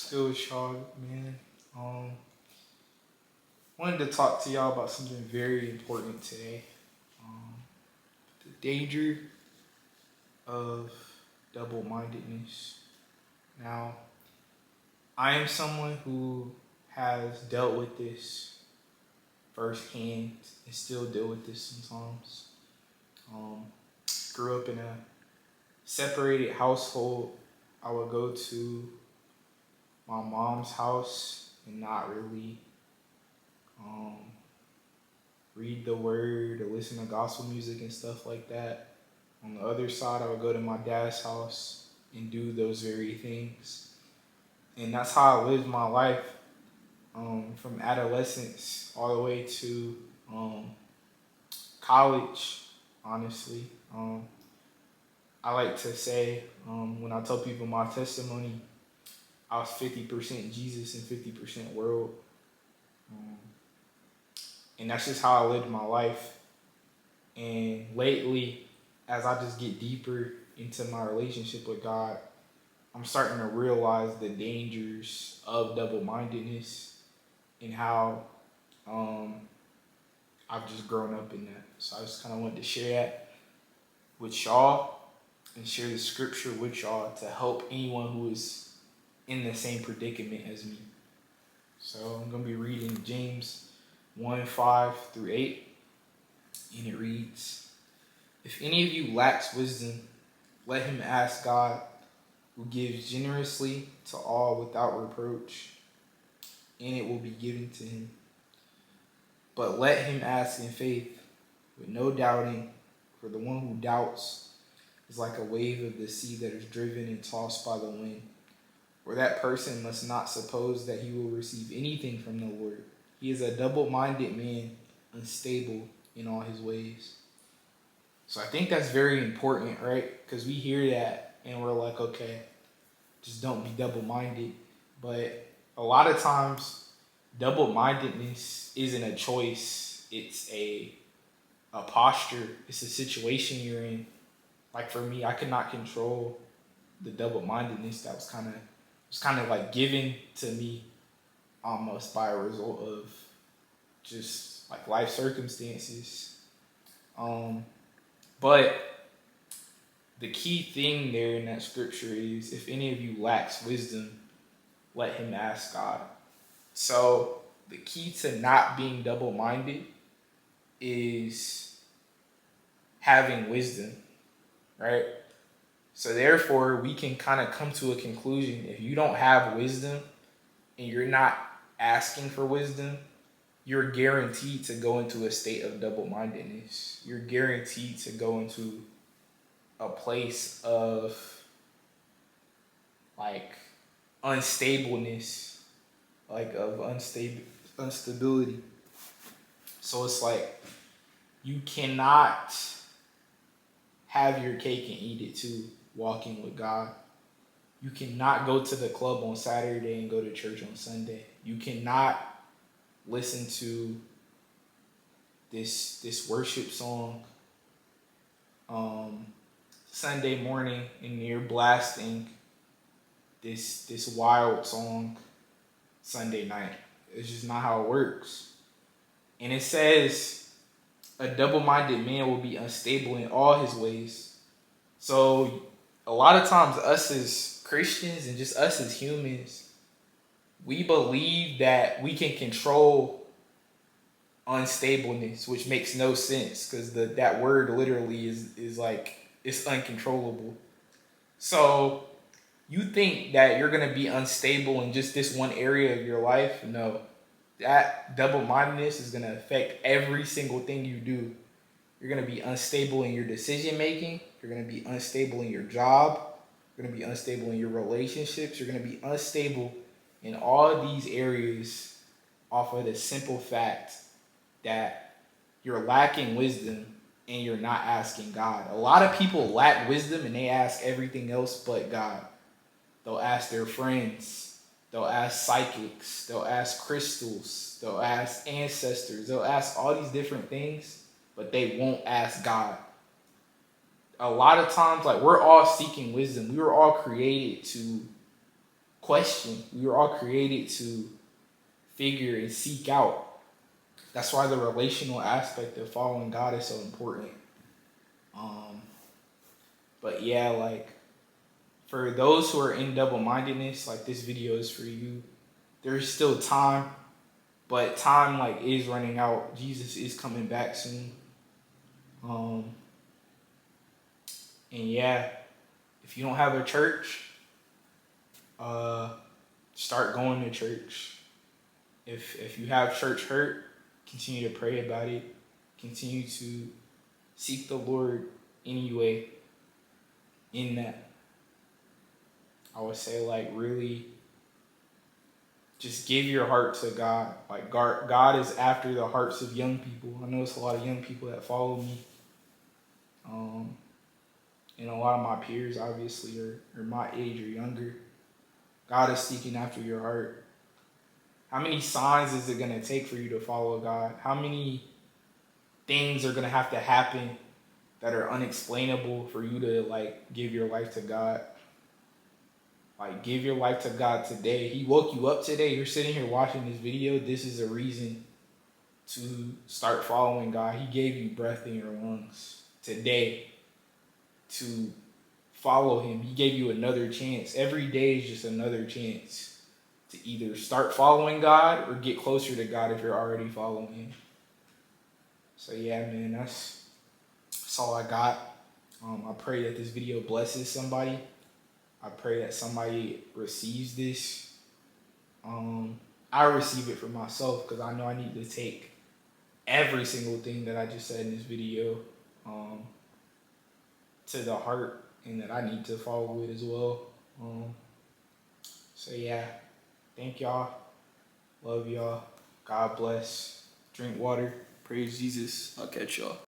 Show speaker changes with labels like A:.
A: Still with y'all, man. Wanted to talk to y'all about something very important today. Um, the danger of double-mindedness. Now, I am someone who has dealt with this firsthand and still deal with this sometimes. Um, Grew up in a separated household. I would go to my mom's house and not really um, read the word or listen to gospel music and stuff like that. On the other side, I would go to my dad's house and do those very things. And that's how I lived my life from adolescence all the way to um, college, honestly. I like to say, when I tell people my testimony, I was 50% Jesus and 50% world. Um, and that's just how I lived my life. And lately, as I just get deeper into my relationship with God, I'm starting to realize the dangers of double-mindedness and how I've just grown up in that. So I just kind of wanted to share that with y'all and share the scripture with y'all to help anyone who is in the same predicament as me. So I'm going to be reading James 1:5-8, and it reads, "If any of you lacks wisdom, let him ask God, who gives generously to all without reproach, and it will be given to him. But let him ask in faith, with no doubting, for the one who doubts is like a wave of the sea that is driven and tossed by the wind. For that person must not suppose that he will receive anything from the Lord. He is a double-minded man, unstable in all his ways." So I think that's very important, right? Because we hear that and we're like, okay, just don't be double-minded. But a lot of times, double-mindedness isn't a choice. It's a posture. It's a situation you're in. Like for me, I could not control the double-mindedness that was kind of like given to me almost by a result of just like life circumstances. But the key thing there in that scripture is, if any of you lacks wisdom, let him ask God. So the key to not being double-minded is having wisdom, right? So therefore, we can kind of come to a conclusion. If you don't have wisdom and you're not asking for wisdom, you're guaranteed to go into a state of double-mindedness. You're guaranteed to go into a place of like unstableness, like of instability. So it's like you cannot have your cake and eat it too, walking with God. You cannot go to the club on Saturday and go to church on Sunday. You cannot listen to this worship song Sunday morning and you're blasting this wild song Sunday night. It's just not how it works. And it says a double-minded man will be unstable in all his ways. So a lot of times us as Christians and just us as humans, we believe that we can control unstableness, which makes no sense because that word literally is like, it's uncontrollable. So you think that you're going to be unstable in just this one area of your life? No. That double-mindedness is going to affect every single thing you do. You're going to be unstable in your decision making. You're going to be unstable in your job. You're going to be unstable in your relationships. You're going to be unstable in all these areas off of the simple fact that you're lacking wisdom and you're not asking God. A lot of people lack wisdom and they ask everything else but God. They'll ask their friends. They'll ask psychics. They'll ask crystals. They'll ask ancestors. They'll ask all these different things, but they won't ask God. A lot of times, like, we're all seeking wisdom. We were all created to question. We were all created to figure and seek out. That's why the relational aspect of following God is so important. But yeah, like for those who are in double-mindedness, like this video is for you. There's still time, but time like is running out. Jesus is coming back soon. And yeah, if you don't have a church, start going to church. If you have church hurt, continue to pray about it. Continue to seek the Lord anyway in that. I would say like really just give your heart to God. Like God is after the hearts of young people. I know it's a lot of young people that follow me. And a lot of my peers obviously are my age or younger. God is seeking after your heart. How many signs is it going to take for you to follow God? How many things are going to have to happen that are unexplainable for you to like give your life to God? Like give your life to God today. He woke you up today. You're sitting here watching this video. This is a reason to start following God. He gave you breath in your lungs today to follow him. He gave you another chance. Every day is just another chance to either start following God or get closer to God if you're already following him. So yeah, man, that's all I got. I pray that this video blesses somebody. I pray that somebody receives this. I receive it for myself because I know I need to take every single thing that I just said in this video to the heart, and that I need to follow it as well. So yeah, thank y'all. Love y'all. God bless. Drink water. Praise Jesus. I'll catch y'all.